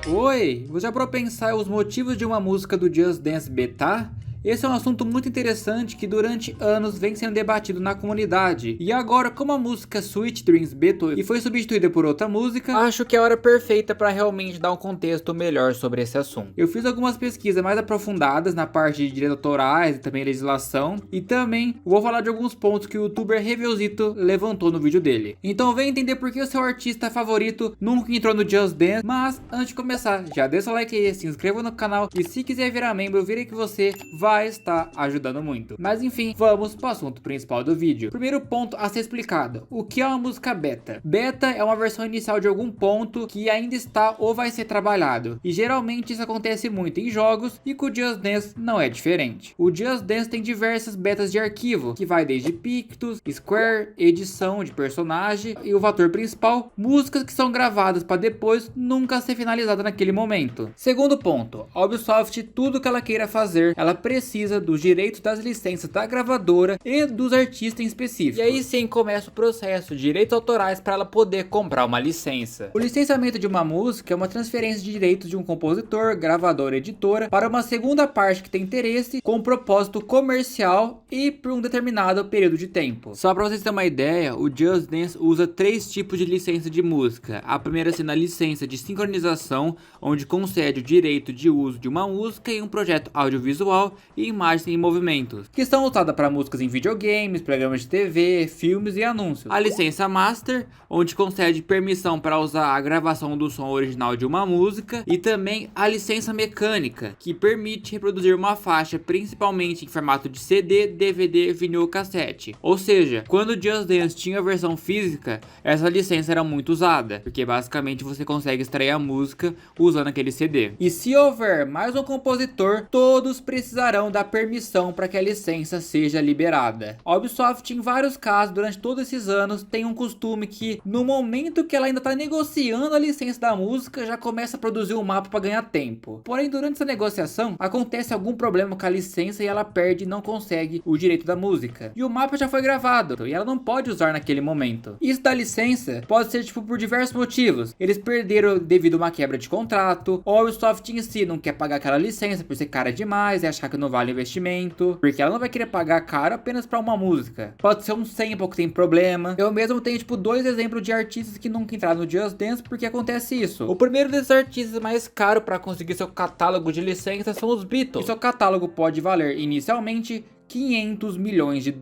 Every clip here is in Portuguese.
Oi, você já parou pra pensar os motivos de uma música do Just Dance Beta? Esse é um assunto muito interessante que durante anos vem sendo debatido na comunidade. E agora, como a música Sweet Dreams betou e foi substituída por outra música, acho que é a hora perfeita para realmente dar um contexto melhor sobre esse assunto. Eu fiz algumas pesquisas mais aprofundadas na parte de direitos autorais e também legislação, e também vou falar de alguns pontos que o youtuber Reviewzito levantou no vídeo dele. Então vem entender por que o seu artista favorito nunca entrou no Just Dance. Mas antes de começar, já deixa o like aí, se inscreva no canal e se quiser virar membro, eu virei que você vai estar ajudando muito. Mas enfim, vamos para o assunto principal do vídeo. Primeiro ponto a ser explicado: o que é uma música beta? Beta é uma versão inicial de algum ponto que ainda está ou vai ser trabalhado, e geralmente isso acontece muito em jogos, e com o Just Dance não é diferente. O Just Dance tem diversas betas de arquivo, que vai desde Pictus, Square, edição de personagem e o fator principal, músicas que são gravadas para depois nunca ser finalizada naquele momento. Segundo ponto, a Ubisoft, tudo que ela queira fazer, ela precisa dos direitos das licenças da gravadora e dos artistas em específico. E aí sim começa o processo de direitos autorais para ela poder comprar uma licença. O licenciamento de uma música é uma transferência de direitos de um compositor, gravadora, editora para uma segunda parte que tem interesse com um propósito comercial e por um determinado período de tempo. Só para vocês terem uma ideia, o Just Dance usa 3 tipos de licença de música. A primeira sendo a licença de sincronização, onde concede o direito de uso de uma música em um projeto audiovisual e imagens em movimentos, que são usadas para músicas em videogames, programas de TV, filmes e anúncios. A licença Master, onde concede permissão para usar a gravação do som original de uma música, e também a licença mecânica, que permite reproduzir uma faixa principalmente em formato de CD, DVD, vinil ou cassete. Ou seja, quando o Just Dance tinha a versão física, essa licença era muito usada, porque basicamente você consegue extrair a música usando aquele CD. E se houver mais um compositor, todos precisarão dar permissão para que a licença seja liberada. A Ubisoft, em vários casos, durante todos esses anos, tem um costume que, no momento que ela ainda está negociando a licença da música, já começa a produzir um mapa para ganhar tempo. Porém, durante essa negociação, acontece algum problema com a licença e ela perde e não consegue o direito da música. E o mapa já foi gravado, e ela não pode usar naquele momento. Isso da licença pode ser por diversos motivos. Eles perderam devido a uma quebra de contrato, ou a Ubisoft em si não quer pagar aquela licença por ser cara demais e achar que não vale investimento, porque ela não vai querer pagar caro apenas para uma música. Pode ser um sample que tem problema. Eu mesmo tenho 2 exemplos de artistas que nunca entraram no Just Dance porque acontece isso. O primeiro desses artistas mais caro para conseguir seu catálogo de licença são os Beatles. E seu catálogo pode valer inicialmente $500 milhões. E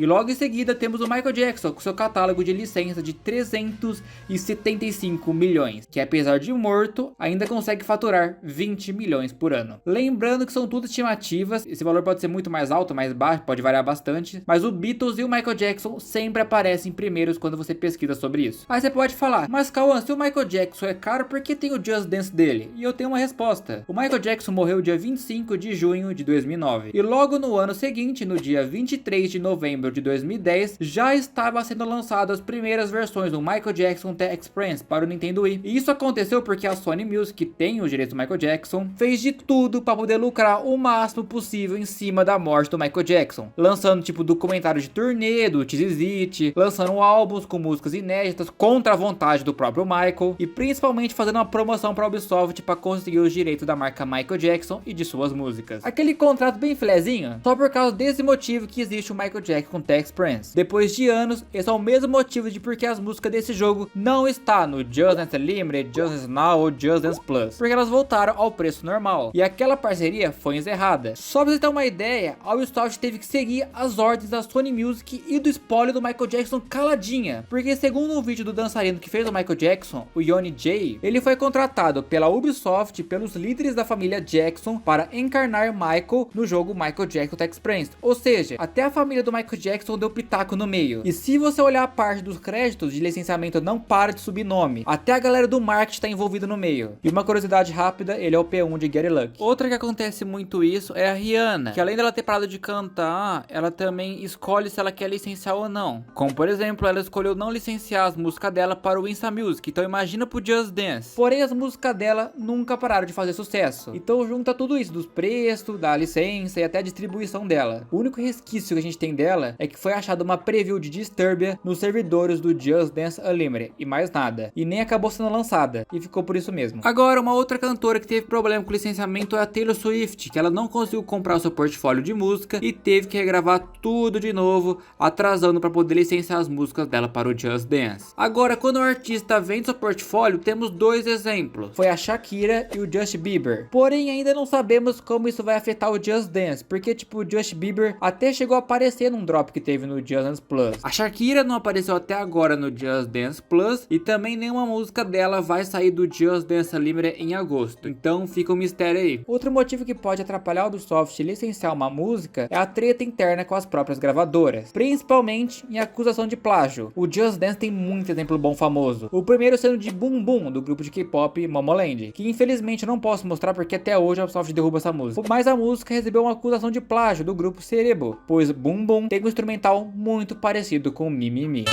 logo em seguida temos o Michael Jackson com seu catálogo de licença de 375 milhões, que apesar de morto, ainda consegue faturar 20 milhões por ano. Lembrando que são tudo estimativas, esse valor pode ser muito mais alto, mais baixo, pode variar bastante, mas o Beatles e o Michael Jackson sempre aparecem primeiros quando você pesquisa sobre isso. Aí você pode falar, mas Cauã, se o Michael Jackson é caro, por que tem o Just Dance dele? E eu tenho uma resposta. O Michael Jackson morreu dia 25 de junho de 2009, e logo no ano seguinte, no dia 23 de novembro de 2010, já estava sendo lançadas as primeiras versões do Michael Jackson The Experience para o Nintendo Wii. E isso aconteceu porque a Sony Music, que tem os direitos do Michael Jackson, fez de tudo para poder lucrar o máximo possível em cima da morte do Michael Jackson, lançando documentários de turnê do Tizzy, lançando álbuns com músicas inéditas contra a vontade do próprio Michael, e principalmente fazendo uma promoção para a Ubisoft para conseguir os direitos da marca Michael Jackson e de suas músicas. Aquele contrato bem filezinho, só por causa desse motivo que existe o Michael Jackson The Experience. Depois de anos, esse é o mesmo motivo de porque as músicas desse jogo não está no Just Dance Unlimited, Just Dance Now ou Just Dance Plus, porque elas voltaram ao preço normal, e aquela parceria foi encerrada. Só pra você ter uma ideia, a Ubisoft teve que seguir as ordens da Sony Music e do spoiler do Michael Jackson caladinha, porque segundo um vídeo do dançarino que fez o Michael Jackson, o Yoni J, ele foi contratado pela Ubisoft pelos líderes da família Jackson para encarnar Michael no jogo Michael Jackson The Experience. Ou seja, até a família do Michael Jackson deu pitaco no meio. E se você olhar a parte dos créditos de licenciamento, não para de subir nome. Até a galera do marketing está envolvida no meio. E uma curiosidade rápida, ele é o P1 de Get Lucky. Outra que acontece muito isso é a Rihanna, que além dela ter parado de cantar, ela também escolhe se ela quer licenciar ou não. Como por exemplo, ela escolheu não licenciar as músicas dela para o Insta Music, então imagina pro Just Dance. Porém, as músicas dela nunca pararam de fazer sucesso. Então junta tudo isso, dos preços, da licença e até a distribuição dela. dela. O único resquício que a gente tem dela é que foi achado uma preview de Disturbia nos servidores do Just Dance Unlimited e mais nada. E nem acabou sendo lançada, e ficou por isso mesmo. Agora, uma outra cantora que teve problema com licenciamento é a Taylor Swift, que ela não conseguiu comprar o seu portfólio de música e teve que regravar tudo de novo, atrasando para poder licenciar as músicas dela para o Just Dance. Agora, quando o artista vende seu portfólio, temos dois exemplos. Foi a Shakira e o Justin Bieber. Porém, ainda não sabemos como isso vai afetar o Just Dance, porque tipo, o Justin Bieber até chegou a aparecer num drop que teve no Just Dance Plus. A Shakira não apareceu até agora no Just Dance Plus e também nenhuma música dela vai sair do Just Dance Unlimited em agosto. Então fica um mistério aí. Outro motivo que pode atrapalhar o Ubisoft licenciar uma música é a treta interna com as próprias gravadoras, principalmente em acusação de plágio. O Just Dance tem muito exemplo bom famoso. O primeiro sendo de Boom Boom, do grupo de K-pop Momoland, que infelizmente eu não posso mostrar porque até hoje a Ubisoft derruba essa música. Mas a música recebeu uma acusação de plágio do grupo Cerebo, pois Boom Boom tem um instrumental muito parecido com Mimimi.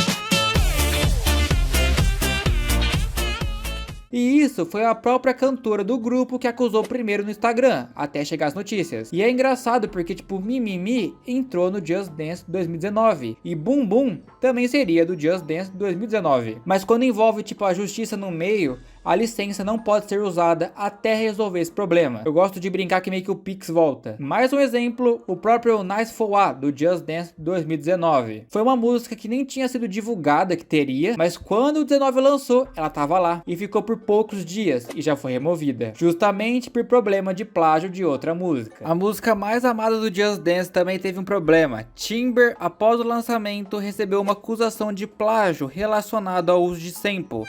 E isso foi a própria cantora do grupo que acusou primeiro no Instagram, até chegar as notícias. E é engraçado porque tipo, Mimimi entrou no Just Dance 2019 e Boom Boom também seria do Just Dance 2019. Mas quando envolve tipo a justiça no meio, a licença não pode ser usada até resolver esse problema. Eu gosto de brincar que meio que o Pix volta. Mais um exemplo, o próprio Nice For What, do Just Dance 2019. Foi uma música que nem tinha sido divulgada que teria, mas quando o 19 lançou, ela tava lá e ficou por poucos dias e já foi removida, justamente por problema de plágio de outra música. A música mais amada do Just Dance também teve um problema. Timber, após o lançamento, recebeu uma acusação de plágio relacionada ao uso de sample,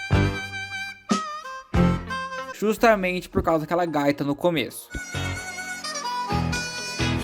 justamente por causa daquela gaita no começo.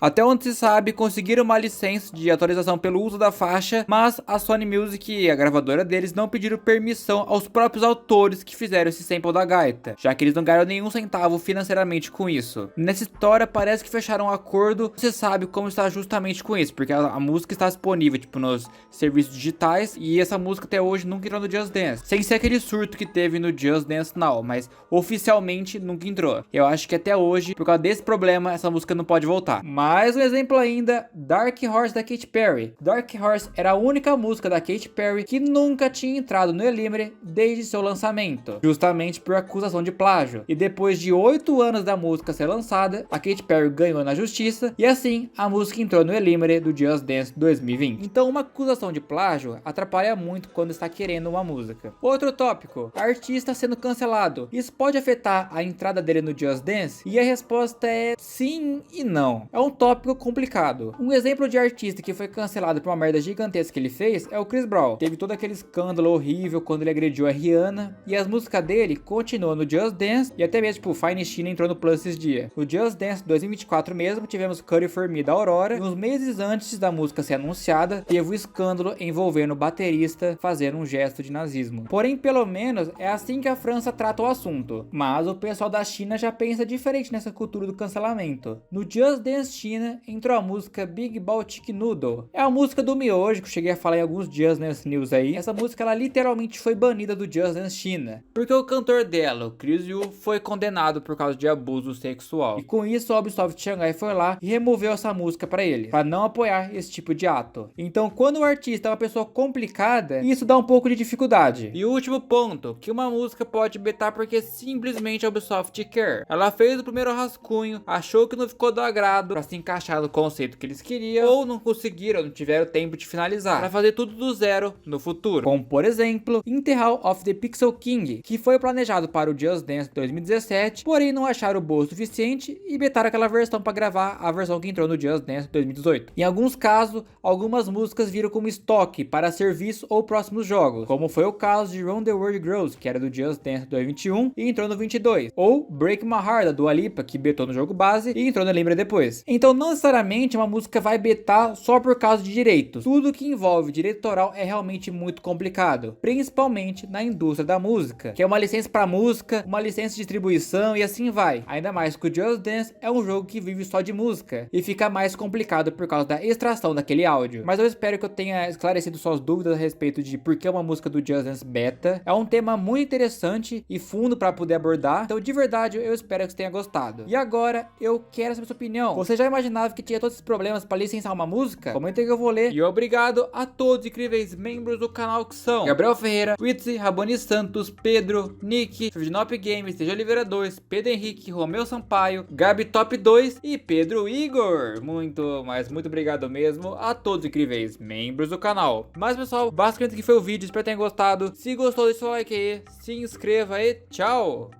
Até onde se sabe, conseguiram uma licença de atualização pelo uso da faixa, mas a Sony Music e a gravadora deles não pediram permissão aos próprios autores que fizeram esse sample da gaita, já que eles não ganharam nenhum centavo financeiramente com isso. Nessa história parece que fecharam um acordo, não se sabe como está justamente com isso, porque a música está disponível tipo nos serviços digitais e essa música até hoje nunca entrou no Just Dance, sem ser aquele surto que teve no Just Dance Now, mas oficialmente nunca entrou. Eu acho que até hoje, por causa desse problema, essa música não pode voltar. Mais um exemplo ainda, Dark Horse da Katy Perry. Dark Horse era a única música da Katy Perry que nunca tinha entrado no Unlimited desde seu lançamento, justamente por acusação de plágio. E depois de 8 anos da música ser lançada, a Katy Perry ganhou na justiça e assim a música entrou no Unlimited do Just Dance 2020. Então uma acusação de plágio atrapalha muito quando está querendo uma música. Outro tópico, artista sendo cancelado. Isso pode afetar a entrada dele no Just Dance? E a resposta é sim e não. É um tópico complicado. Um exemplo de artista que foi cancelado por uma merda gigantesca que ele fez é o Chris Brown. Teve todo aquele escândalo horrível quando ele agrediu a Rihanna e as músicas dele continuam no Just Dance e até mesmo tipo Fine China entrou no Plus esses dias. No Just Dance 2024 mesmo tivemos Cut It For Me da Aurora e uns meses antes da música ser anunciada teve o escândalo envolvendo o baterista fazendo um gesto de nazismo. Porém, pelo menos é assim que a França trata o assunto, mas o pessoal da China já pensa diferente nessa cultura do cancelamento. No Just Dance China entrou a música Big Ball Chicken Noodle. É a música do miojo que eu cheguei a falar em alguns Just Dance News aí. Essa música ela literalmente foi banida do Just Dance China, porque o cantor dela, o Chris Yu, foi condenado por causa de abuso sexual. E com isso a Ubisoft Shanghai foi lá e removeu essa música pra ele, pra não apoiar esse tipo de ato. Então quando o artista é uma pessoa complicada, isso dá um pouco de dificuldade. E o último ponto, que uma música pode betar porque simplesmente a Ubisoft quer. Ela fez o primeiro rascunho, achou que não ficou do agrado pra se encaixar no conceito que eles queriam, ou não conseguiram, não tiveram tempo de finalizar, para fazer tudo do zero no futuro. Como por exemplo, Interhal of the Pixel King, que foi planejado para o Just Dance 2017, porém não acharam boa o suficiente e betaram aquela versão para gravar a versão que entrou no Just Dance 2018. Em alguns casos, algumas músicas viram como estoque para serviço ou próximos jogos, como foi o caso de Round the World Girls, que era do Just Dance 2021 e entrou no 22, ou Break My Heart da Dua Lipa, que betou no jogo base e entrou no Lembra depois. Então não necessariamente uma música vai betar só por causa de direitos. Tudo que envolve direito autoral é realmente muito complicado, principalmente na indústria da música, que é uma licença para música, uma licença de distribuição e assim vai. Ainda mais que o Just Dance é um jogo que vive só de música e fica mais complicado por causa da extração daquele áudio. Mas eu espero que eu tenha esclarecido suas dúvidas a respeito de por que uma música do Just Dance beta. É um tema muito interessante e fundo para poder abordar, então de verdade eu espero que você tenha gostado. E agora eu quero saber sua opinião. Você já imaginou imaginava que tinha todos esses problemas pra licenciar uma música? Comenta aí que eu vou ler. E obrigado a todos os incríveis membros do canal que são Gabriel Ferreira, Witzy, Raboni Santos, Pedro, Nick, Ferdinop Games, TG Oliveira 2, Pedro Henrique, Romeu Sampaio, Gabi Top 2 e Pedro Igor. Muito obrigado mesmo a todos os incríveis membros do canal. Mas pessoal, basicamente que foi o vídeo, espero que tenham gostado. Se gostou, deixa o like aí, se inscreva e tchau!